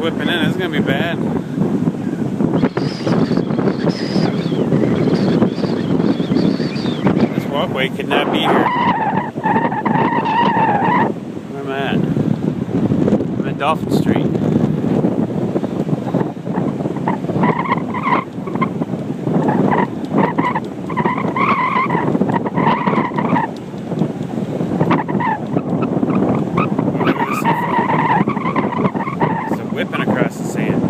whipping in. It's gonna be bad. This walkway could not be here. Where am I at? I'm at Dolphin Street. Whipping across the sand.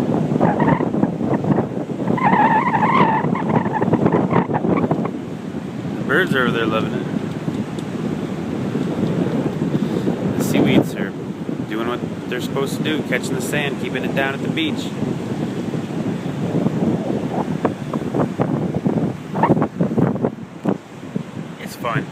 The birds are over there loving it. The seaweeds are doing what they're supposed to do, catching the sand, keeping it down at the beach. It's fun.